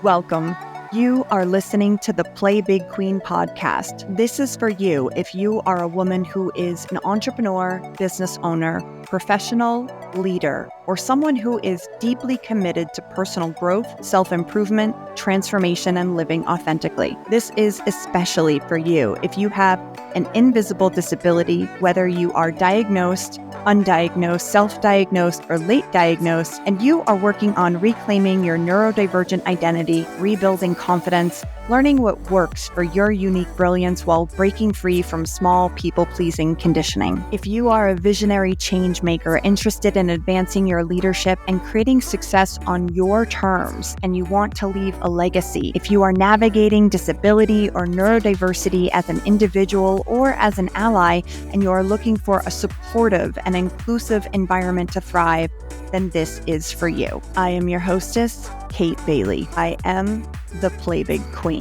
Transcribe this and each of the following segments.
Welcome. You are listening to the Play Big Queen podcast. This is for you if you are a woman who is an entrepreneur, business owner, professional, leader, or someone who is deeply committed to personal growth, self-improvement, transformation, and living authentically. This is especially for you if you have an invisible disability, whether you are diagnosed, undiagnosed, self-diagnosed, or late diagnosed, and you are working on reclaiming your neurodivergent identity, rebuilding confidence, learning what works for your unique brilliance while breaking free from small people-pleasing conditioning. If you are a visionary change maker interested in advancing your leadership and creating success on your terms, and you want to leave a legacy, if you are navigating disability or neurodiversity as an individual or as an ally, and you are looking for a supportive and inclusive environment to thrive, then this is for you. I am your hostess, Kate Bailey. I am the Play Big Queen.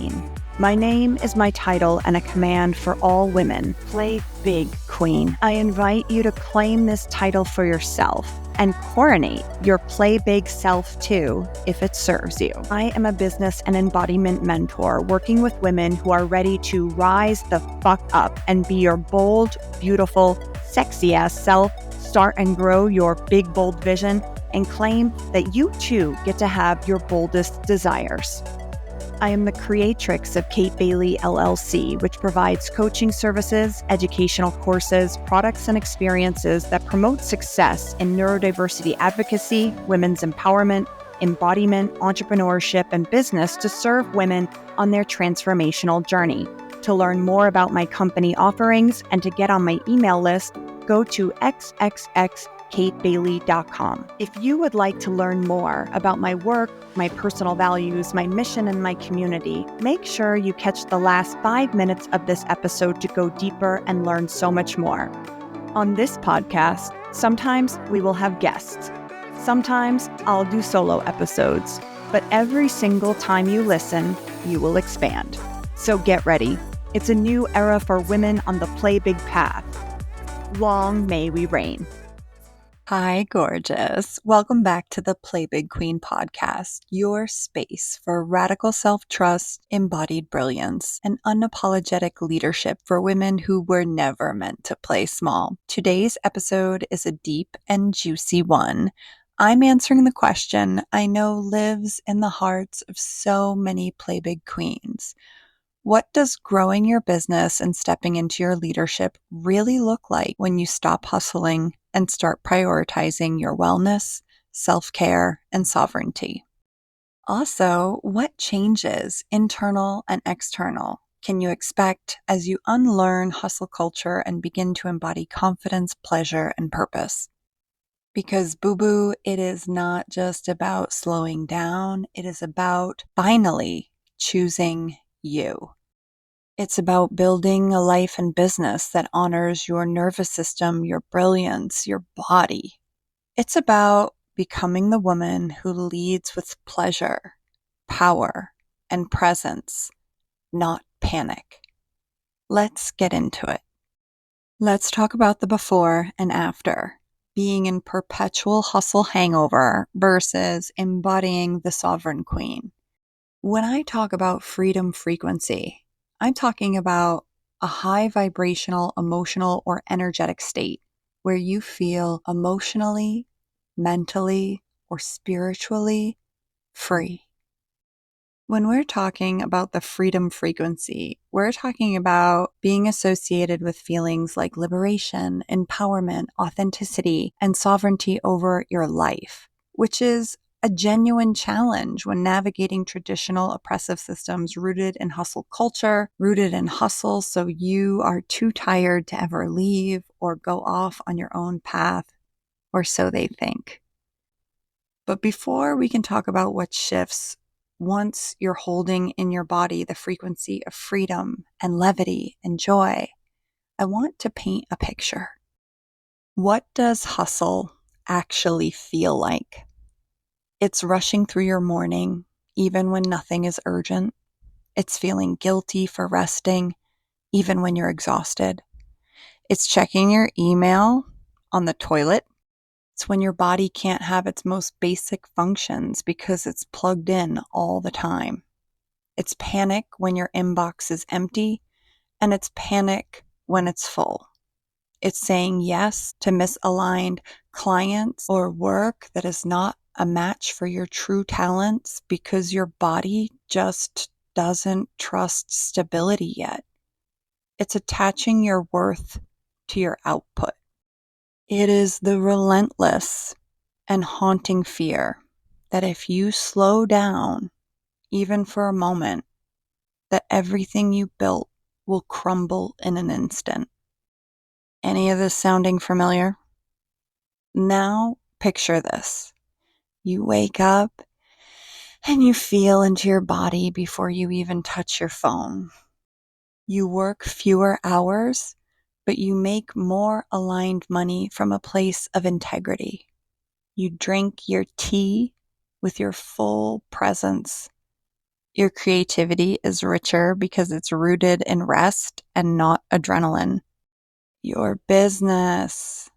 My name is my title and a command for all women. Play Big Queen. I invite you to claim this title for yourself and coronate your Play Big self too, if it serves you. I am a business and embodiment mentor working with women who are ready to rise the fuck up and be your bold, beautiful, sexy ass self, start and grow your big, bold vision, and claim that you too get to have your boldest desires. I am the creatrix of Kate Bailey LLC, which provides coaching services, educational courses, products, and experiences that promote success in neurodiversity advocacy, women's empowerment, embodiment, entrepreneurship, and business to serve women on their transformational journey. To learn more about my company offerings and to get on my email list, go to xxxkatebailey.com. If you would like to learn more about my work, my personal values, my mission, and my community, make sure you catch the last 5 minutes of this episode to go deeper and learn so much more. On this podcast, sometimes we will have guests. Sometimes I'll do solo episodes, but every single time you listen, you will expand. So get ready. It's a new era for women on the Play Big path. Long may we reign. Hi, gorgeous. Welcome back to the Play Big Queen podcast, your space for radical self-trust, embodied brilliance, and unapologetic leadership for women who were never meant to play small. Today's episode is a deep and juicy one. I'm answering the question I know lives in the hearts of so many Play Big Queens. What does growing your business and stepping into your leadership really look like when you stop hustling and start prioritizing your wellness, self-care, and sovereignty? Also, what changes, internal and external, can you expect as you unlearn hustle culture and begin to embody confidence, pleasure, and purpose? Because boo-boo, it is not just about slowing down, it is about finally choosing you. It's about building a life and business that honors your nervous system, your brilliance, your body. It's about becoming the woman who leads with pleasure, power, and presence, not panic. Let's get into it. Let's talk about the before and after, being in perpetual hustle hangover versus embodying the sovereign queen. When I talk about freedom frequency, I'm talking about a high vibrational, emotional, or energetic state where you feel emotionally, mentally, or spiritually free. When we're talking about the freedom frequency, we're talking about being associated with feelings like liberation, empowerment, authenticity, and sovereignty over your life, which is a genuine challenge when navigating traditional oppressive systems rooted in hustle culture, rooted in hustle so you are too tired to ever leave or go off on your own path, or so they think. But before we can talk about what shifts once you're holding in your body the frequency of freedom and levity and joy, I want to paint a picture. What does hustle actually feel like? It's rushing through your morning, even when nothing is urgent. It's feeling guilty for resting, even when you're exhausted. It's checking your email on the toilet It's when your body can't have its most basic functions because it's plugged in all the time. It's panic when your inbox is empty, and it's panic when it's full. It's saying yes to misaligned clients or work that is not a match for your true talents because your body just doesn't trust stability yet. It's attaching your worth to your output. It is the relentless and haunting fear that if you slow down, even for a moment, that everything you built will crumble in an instant. Any of this sounding familiar? Now, picture this. You wake up and you feel into your body before you even touch your phone. You work fewer hours, but you make more aligned money from a place of integrity. You drink your tea with your full presence. Your creativity is richer because it's rooted in rest and not adrenaline. Your business,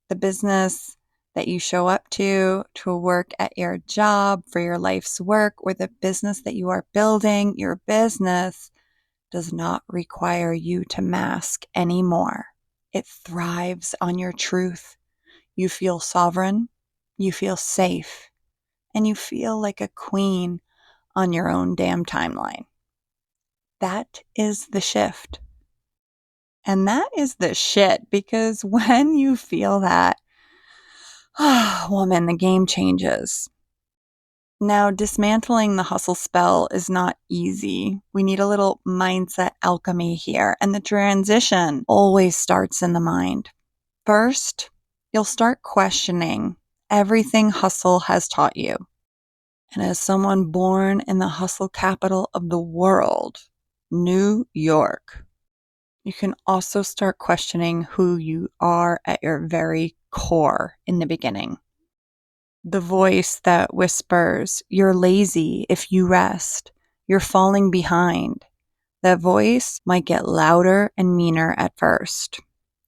the business that you show up to work at your job for your life's work, or the business that you are building, your business does not require you to mask anymore. It thrives on your truth. You feel sovereign, you feel safe, and you feel like a queen on your own damn timeline. That is the shift. And that is the shit, because when you feel that, woman, the game changes. Now, dismantling the hustle spell is not easy. We need a little mindset alchemy here, and the transition always starts in the mind. First, you'll start questioning everything hustle has taught you. And as someone born in the hustle capital of the world, New York, you can also start questioning who you are at your very core in the beginning. The voice that whispers, "You're lazy if you rest. You're falling behind." That voice might get louder and meaner at first.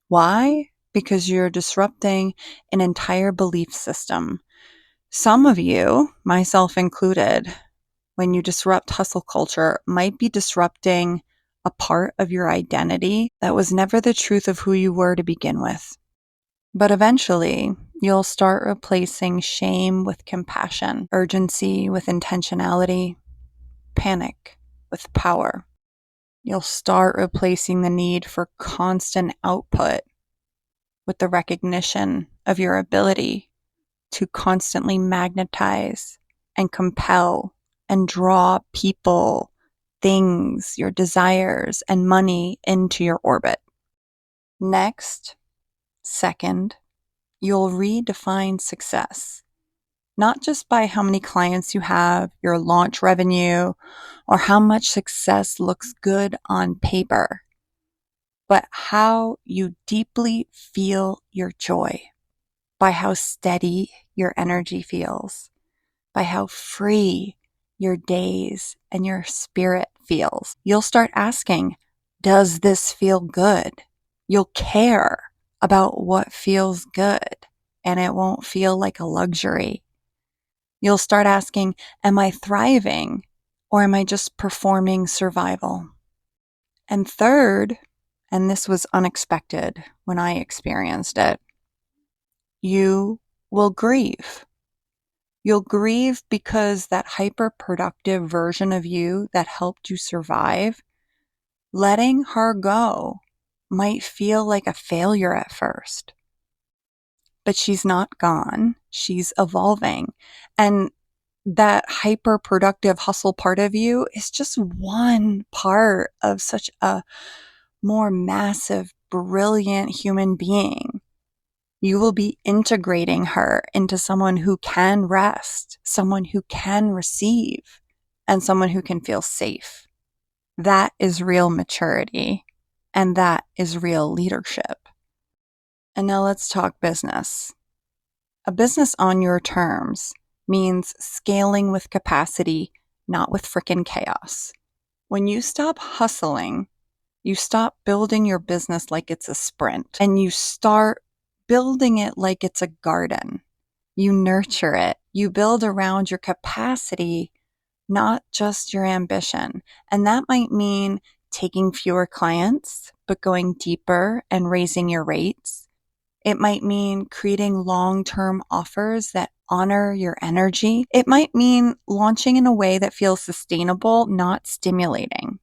Why? Because you're disrupting an entire belief system. Some of you, myself included, when you disrupt hustle culture, might be disrupting a part of your identity that was never the truth of who you were to begin with. But eventually, you'll start replacing shame with compassion, urgency with intentionality, panic with power. You'll start replacing the need for constant output with the recognition of your ability to constantly magnetize and compel and draw people, things, your desires, and money into your orbit. Next, second, you'll redefine success, not just by how many clients you have, your launch revenue, or how much success looks good on paper, but how you deeply feel your joy, by how steady your energy feels, by how free your days and your spirit feels. You'll start asking, does this feel good? You'll care about what feels good, and it won't feel like a luxury. You'll start asking, am I thriving, or am I just performing survival? And third, and this was unexpected when I experienced it, you will grieve. You'll grieve because that hyperproductive version of you that helped you survive, letting her go might feel like a failure at first. But she's not gone. She's evolving. And that hyperproductive hustle part of you is just one part of such a more massive, brilliant human being. You will be integrating her into someone who can rest, someone who can receive, and someone who can feel safe. That is real maturity, and that is real leadership. And now let's talk business. A business on your terms means scaling with capacity, not with frickin' chaos. When you stop hustling, you stop building your business like it's a sprint, and you start building it like it's a garden. You nurture it. You build around your capacity, not just your ambition. And that might mean taking fewer clients, but going deeper and raising your rates. It might mean creating long-term offers that honor your energy. It might mean launching in a way that feels sustainable, not stimulating.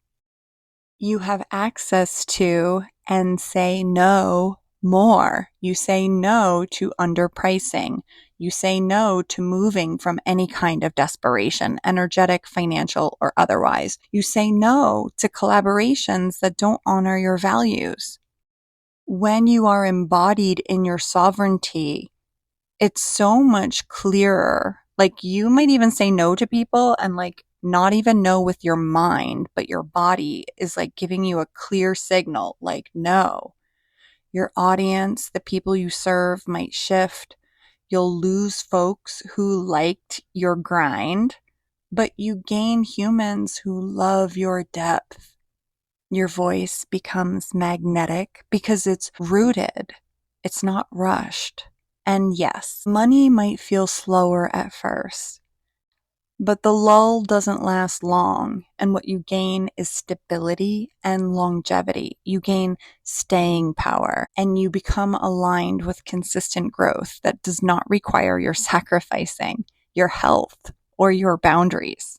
You have access to and say no more. You say no to underpricing. You say no to moving from any kind of desperation, energetic, financial, or otherwise. You say no to collaborations that don't honor your values. When you are embodied in your sovereignty, it's so much clearer. Like, you might even say no to people and like not even know with your mind, but your body is like giving you a clear signal, like, no. Your audience, the people you serve might shift. You'll lose folks who liked your grind, but you gain humans who love your depth. Your voice becomes magnetic because it's rooted. It's not rushed. And yes, money might feel slower at first, but the lull doesn't last long. And what you gain is stability and longevity. You gain staying power and you become aligned with consistent growth that does not require your sacrificing your health or your boundaries.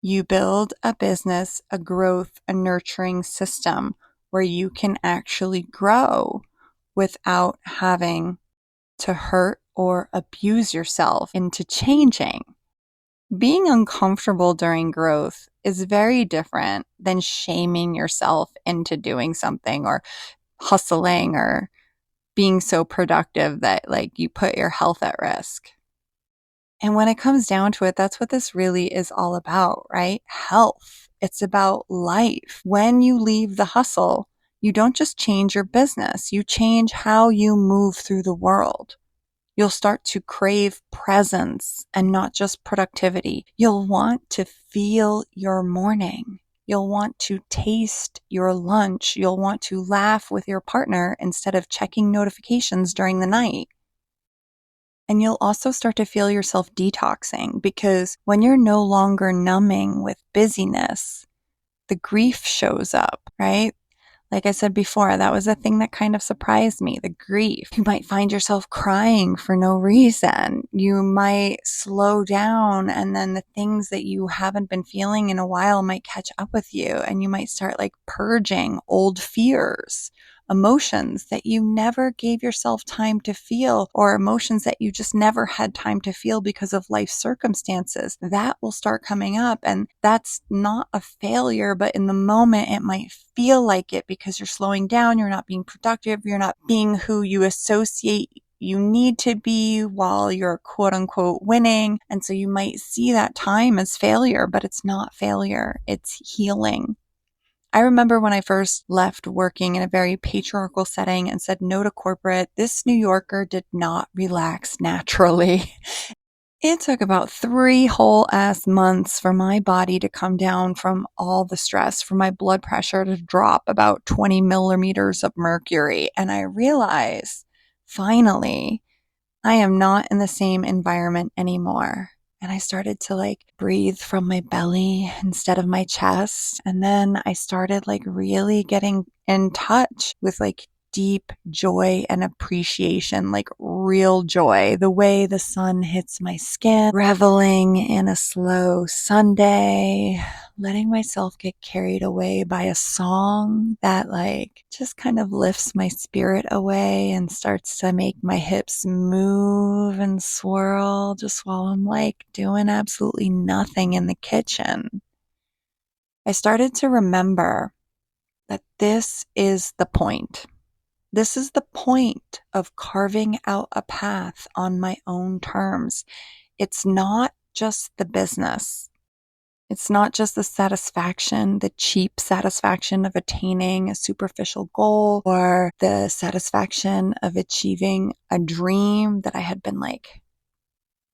You build a business, a growth, a nurturing system where you can actually grow without having to hurt or abuse yourself into changing. Being uncomfortable during growth is very different than shaming yourself into doing something or hustling or being so productive that like you put your health at risk. And when it comes down to it, that's what this really is all about, right? Health. It's about life. When you leave the hustle, you don't just change your business, you change how you move through the world. You'll start to crave presence and not just productivity. You'll want to feel your morning. You'll want to taste your lunch. You'll want to laugh with your partner instead of checking notifications during the night. And you'll also start to feel yourself detoxing, because when you're no longer numbing with busyness, the grief shows up, right? Like I said before, that was a thing that kind of surprised me, the grief. You might find yourself crying for no reason. You might slow down, and then the things that you haven't been feeling in a while might catch up with you, and you might start like purging old fears, emotions that you never gave yourself time to feel, or emotions that you just never had time to feel because of life circumstances. That will start coming up, and that's not a failure, but in the moment it might feel like it because you're slowing down, you're not being productive, you're not being who you associate you need to be while you're quote unquote winning. And so you might see that time as failure, but it's not failure, it's healing. I remember when I first left working in a very patriarchal setting and said no to corporate, this New Yorker did not relax naturally. It took about 3 whole ass months for my body to come down from all the stress, for my blood pressure to drop about 20 millimeters of mercury. And I realized, finally, I am not in the same environment anymore. And I started to like breathe from my belly instead of my chest. And then I started like really getting in touch with like deep joy and appreciation, like real joy, the way the sun hits my skin, reveling in a slow Sunday, letting myself get carried away by a song that like just kind of lifts my spirit away and starts to make my hips move and swirl just while I'm like doing absolutely nothing in the kitchen. I started to remember that this is the point. This is the point of carving out a path on my own terms. It's not just the business. It's not just the satisfaction, the cheap satisfaction of attaining a superficial goal, or the satisfaction of achieving a dream that I had been like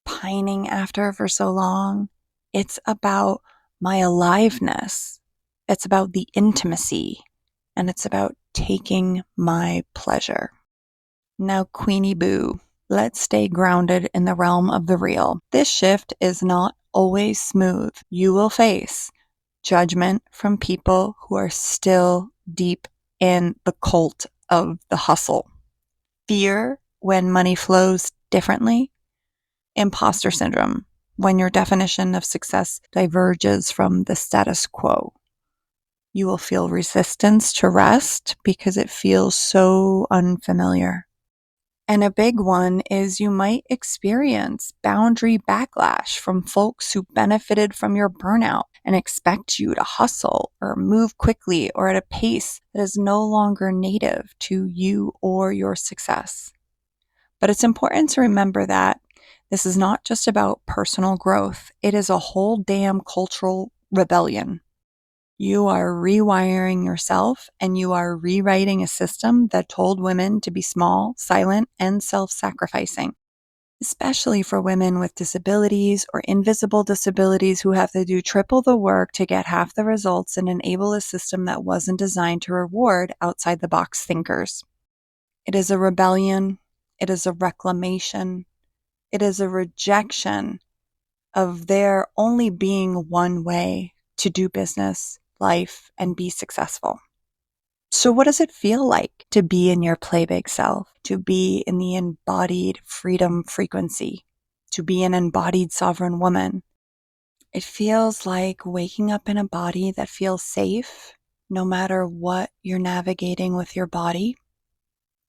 pining after for so long. It's about my aliveness. It's about the intimacy, and it's about taking my pleasure. Now, Queenie Boo, Let's stay grounded in the realm of the real. This shift is not always smooth. You will face judgment from people who are still deep in the cult of the hustle. Fear when money flows differently. Imposter syndrome when your definition of success diverges from the status quo. You will feel resistance to rest because it feels so unfamiliar. And a big one is you might experience boundary backlash from folks who benefited from your burnout and expect you to hustle or move quickly or at a pace that is no longer native to you or your success. But it's important to remember that this is not just about personal growth. It is a whole damn cultural rebellion. You are rewiring yourself and you are rewriting a system that told women to be small, silent, and self-sacrificing, especially for women with disabilities or invisible disabilities who have to do triple the work to get half the results and enable a system that wasn't designed to reward outside-the-box thinkers. It is a rebellion. It is a reclamation. It is a rejection of there only being one way to do business, life, and be successful. So what does it feel like to be in your play big self, to be in the embodied freedom frequency, to be an embodied sovereign woman? It feels like waking up in a body that feels safe, no matter what you're navigating with your body.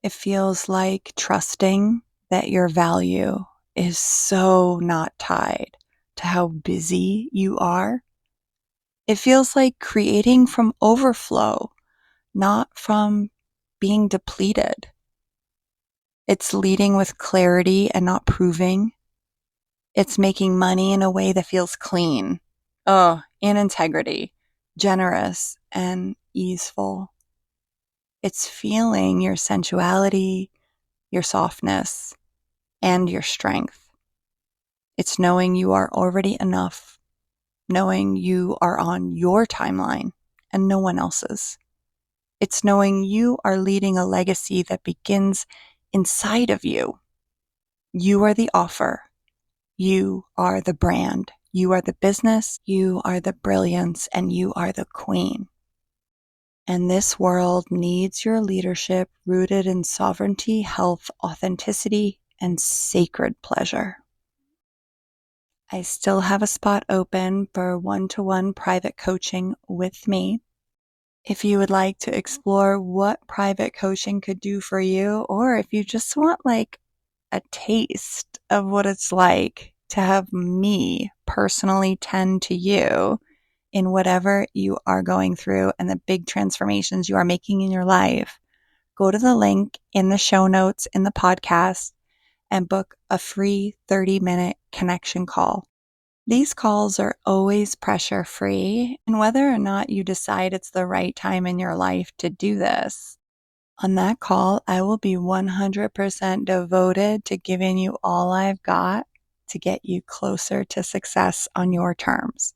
It feels like trusting that your value is so not tied to how busy you are. It feels like creating from overflow, not from being depleted. It's leading with clarity and not proving. It's making money in a way that feels clean. In integrity, generous, and easeful. It's feeling your sensuality, your softness, and your strength. It's knowing you are already enough, knowing you are on your timeline and no one else's. It's knowing you are leading a legacy that begins inside of you. You are the offer. You are the brand. You are the business. You are the brilliance, and you are the queen. And this world needs your leadership rooted in sovereignty, health, authenticity, and sacred pleasure. I still have a spot open for one-to-one private coaching with me. If you would like to explore what private coaching could do for you, or if you just want like a taste of what it's like to have me personally tend to you in whatever you are going through and the big transformations you are making in your life, go to the link in the show notes in the podcast and book a free 30-minute connection call. These calls are always pressure-free, and whether or not you decide it's the right time in your life to do this, on that call, I will be 100% devoted to giving you all I've got to get you closer to success on your terms.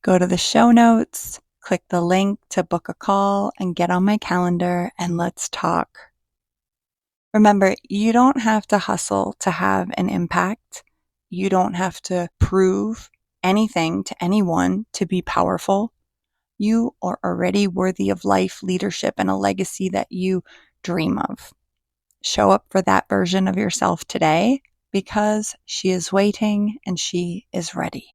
Go to the show notes, click the link to book a call, and get on my calendar, and let's talk. Remember, you don't have to hustle to have an impact. You don't have to prove anything to anyone to be powerful. You are already worthy of life, leadership, and a legacy that you dream of. Show up for that version of yourself today because she is waiting and she is ready.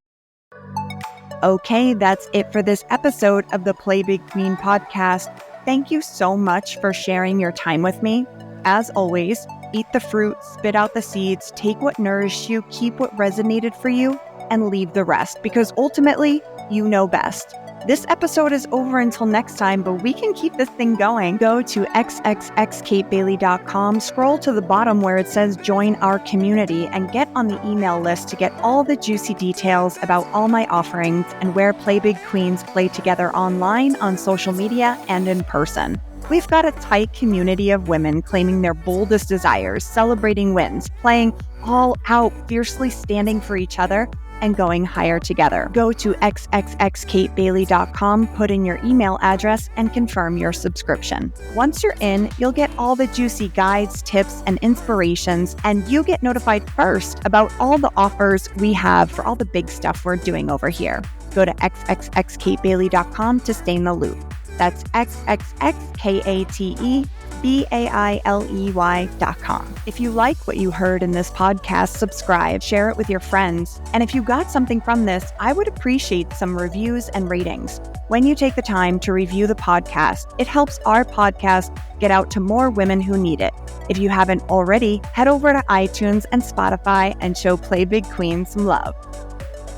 Okay, that's it for this episode of the Play Big Queen podcast. Thank you so much for sharing your time with me. As always, eat the fruit, spit out the seeds, take what nourished you, keep what resonated for you, and leave the rest, because ultimately, you know best. This episode is over until next time, but we can keep this thing going. Go to xxxkatebailey.com, scroll to the bottom where it says join our community, and get on the email list to get all the juicy details about all my offerings and where Play Big Queens play together online, on social media, and in person. We've got a tight community of women claiming their boldest desires, celebrating wins, playing all out, fiercely standing for each other, and going higher together. Go to xxxkatebailey.com, put in your email address, and confirm your subscription. Once you're in, you'll get all the juicy guides, tips, and inspirations, and you get notified first about all the offers we have for all the big stuff we're doing over here. Go to xxxkatebailey.com to stay in the loop. That's xxxkatebailey.com. If you like what you heard in this podcast, subscribe, share it with your friends. And if you got something from this, I would appreciate some reviews and ratings. When you take the time to review the podcast, it helps our podcast get out to more women who need it. If you haven't already, head over to iTunes and Spotify and show Play Big Queen some love.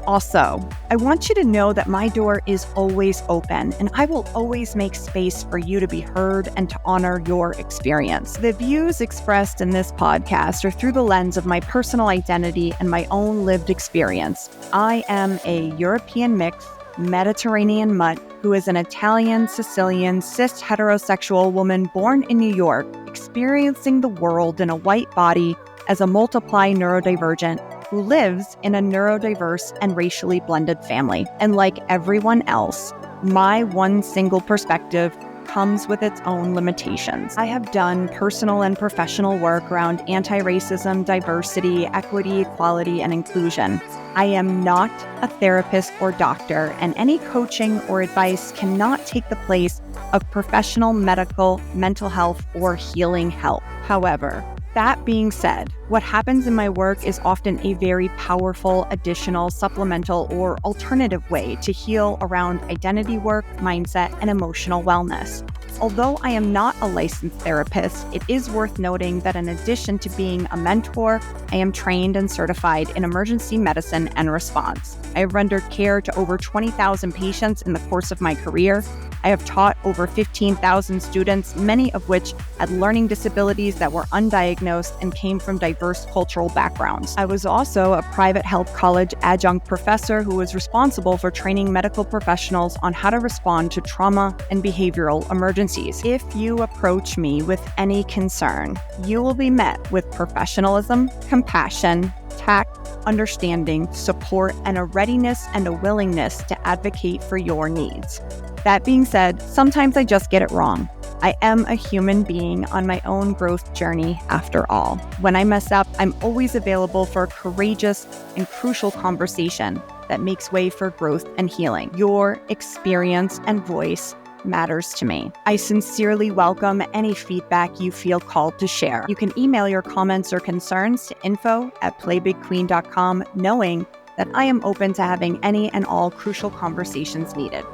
Also, I want you to know that my door is always open and I will always make space for you to be heard and to honor your experience. The views expressed in this podcast are through the lens of my personal identity and my own lived experience. I am a European mix, Mediterranean mutt who is an Italian, Sicilian, cis heterosexual woman born in New York, experiencing the world in a white body as a multiply neurodivergent who lives in a neurodiverse and racially blended family. And like everyone else, my one single perspective comes with its own limitations. I have done personal and professional work around anti-racism, diversity, equity, equality, and inclusion. I am not a therapist or doctor, and any coaching or advice cannot take the place of professional medical, mental health, or healing help. However, that being said, what happens in my work is often a very powerful, additional, supplemental, or alternative way to heal around identity work, mindset, and emotional wellness. Although I am not a licensed therapist, it is worth noting that in addition to being a mentor, I am trained and certified in emergency medicine and response. I have rendered care to over 20,000 patients in the course of my career. I have taught over 15,000 students, many of which had learning disabilities that were undiagnosed and came from diverse cultural backgrounds. I was also a private health college adjunct professor who was responsible for training medical professionals on how to respond to trauma and behavioral emergencies. If you approach me with any concern, you will be met with professionalism, compassion, tact, understanding, support, and a readiness and a willingness to advocate for your needs. That being said, sometimes I just get it wrong. I am a human being on my own growth journey after all. When I mess up, I'm always available for a courageous and crucial conversation that makes way for growth and healing. Your experience and voice matters to me. I sincerely welcome any feedback you feel called to share. You can email your comments or concerns to info@playbigqueen.com, knowing that I am open to having any and all crucial conversations needed.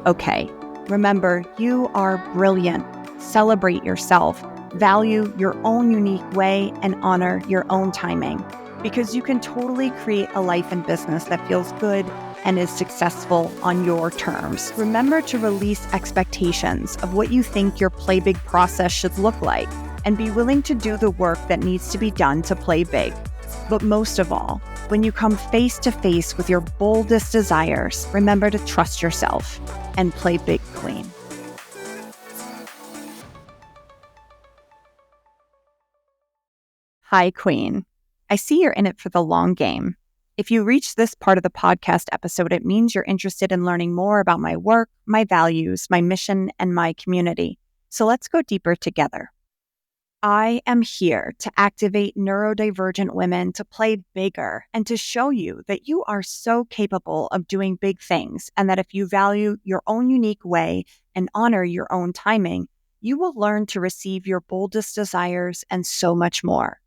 Okay, remember, you are brilliant. Celebrate yourself, value your own unique way, and honor your own timing, because you can totally create a life and business that feels good and is successful on your terms. Remember to release expectations of what you think your play big process should look like, and be willing to do the work that needs to be done to play big. But most of all, when you come face to face with your boldest desires, remember to trust yourself and play big, queen. Hi, queen. I see you're in it for the long game. If you reach this part of the podcast episode, it means you're interested in learning more about my work, my values, my mission, and my community. So let's go deeper together. I am here to activate neurodivergent women to play bigger and to show you that you are so capable of doing big things, and that if you value your own unique way and honor your own timing, you will learn to receive your boldest desires and so much more.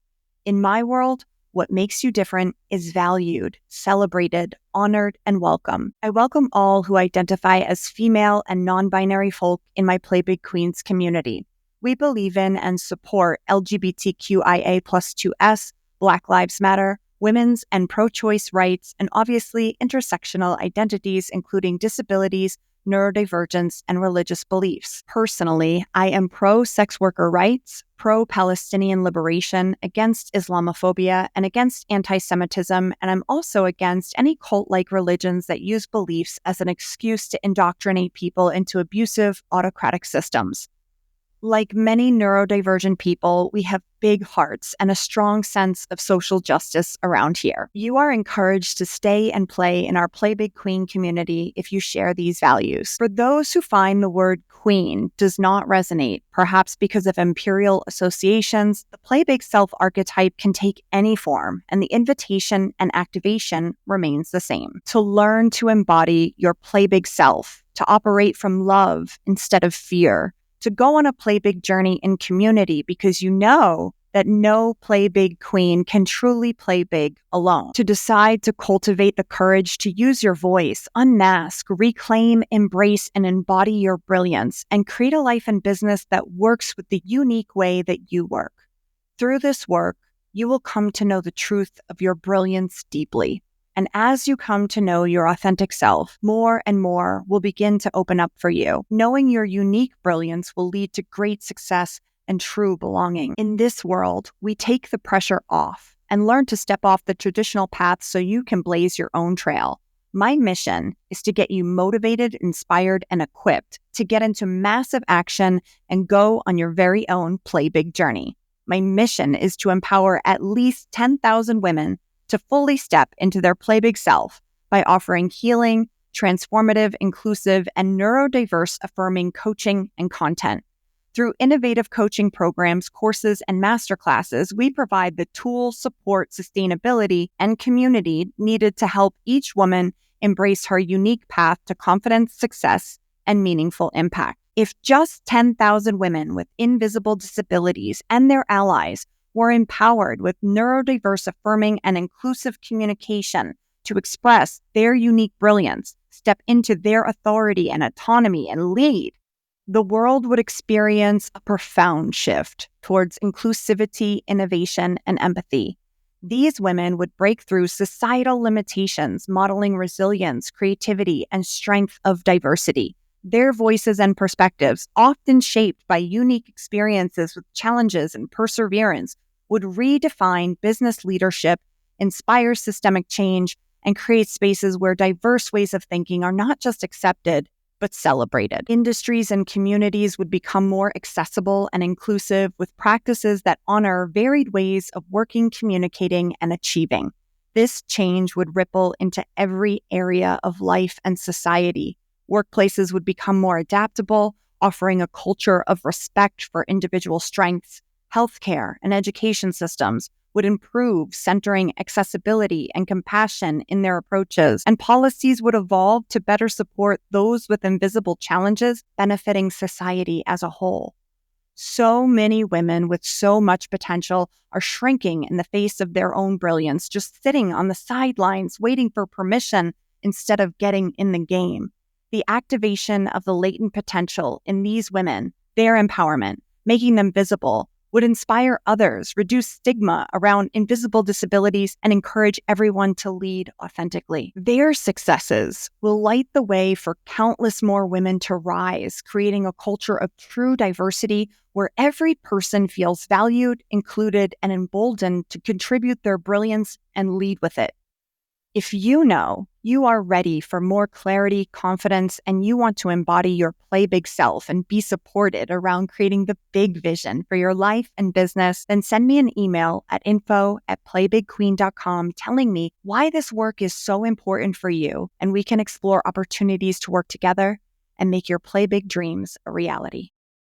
In my world, what makes you different is valued, celebrated, honored, and welcome. I welcome all who identify as female and non-binary folk in my Play Big Queens community. We believe in and support LGBTQIA+2S, Black Lives Matter, women's and pro-choice rights, and obviously intersectional identities, including disabilities, neurodivergence, and religious beliefs. Personally, I am pro-sex worker rights, pro-Palestinian liberation, against Islamophobia, and against anti-Semitism, and I'm also against any cult-like religions that use beliefs as an excuse to indoctrinate people into abusive, autocratic systems. Like many neurodivergent people, we have big hearts and a strong sense of social justice around here. You are encouraged to stay and play in our Play Big Queen community if you share these values. For those who find the word queen does not resonate, perhaps because of imperial associations, the Play Big Self archetype can take any form, and the invitation and activation remains the same. To learn to embody your Play Big Self, to operate from love instead of fear, to go on a Play Big journey in community because you know that no Play Big queen can truly play big alone. To decide to cultivate the courage to use your voice, unmask, reclaim, embrace, and embody your brilliance, and create a life and business that works with the unique way that you work. Through this work, you will come to know the truth of your brilliance deeply. And as you come to know your authentic self, more and more will begin to open up for you. Knowing your unique brilliance will lead to great success and true belonging. In this world, we take the pressure off and learn to step off the traditional path so you can blaze your own trail. My mission is to get you motivated, inspired, and equipped to get into massive action and go on your very own Play Big journey. My mission is to empower at least 10,000 women to fully step into their Play Big self by offering healing, transformative, inclusive, and neurodiverse affirming coaching and content. Through innovative coaching programs, courses, and masterclasses, we provide the tools, support, sustainability, and community needed to help each woman embrace her unique path to confidence, success, and meaningful impact. If just 10,000 women with invisible disabilities and their allies were empowered with neurodiverse affirming and inclusive communication to express their unique brilliance, step into their authority and autonomy, and lead, the world would experience a profound shift towards inclusivity, innovation, and empathy. These women would break through societal limitations, modeling resilience, creativity, and strength of diversity. Their voices and perspectives, often shaped by unique experiences with challenges and perseverance, would redefine business leadership, inspire systemic change, and create spaces where diverse ways of thinking are not just accepted, but celebrated. Industries and communities would become more accessible and inclusive with practices that honor varied ways of working, communicating, and achieving. This change would ripple into every area of life and society. Workplaces would become more adaptable, offering a culture of respect for individual strengths. Healthcare and education systems would improve, centering accessibility and compassion in their approaches, and policies would evolve to better support those with invisible challenges, benefiting society as a whole. So many women with so much potential are shrinking in the face of their own brilliance, just sitting on the sidelines, waiting for permission instead of getting in the game. The activation of the latent potential in these women, their empowerment, making them visible, would inspire others, reduce stigma around invisible disabilities, and encourage everyone to lead authentically. Their successes will light the way for countless more women to rise, creating a culture of true diversity where every person feels valued, included, and emboldened to contribute their brilliance and lead with it. If you know you are ready for more clarity, confidence, and you want to embody your Play Big self and be supported around creating the big vision for your life and business, then send me an email at info@playbigqueen.com telling me why this work is so important for you, and we can explore opportunities to work together and make your Play Big dreams a reality.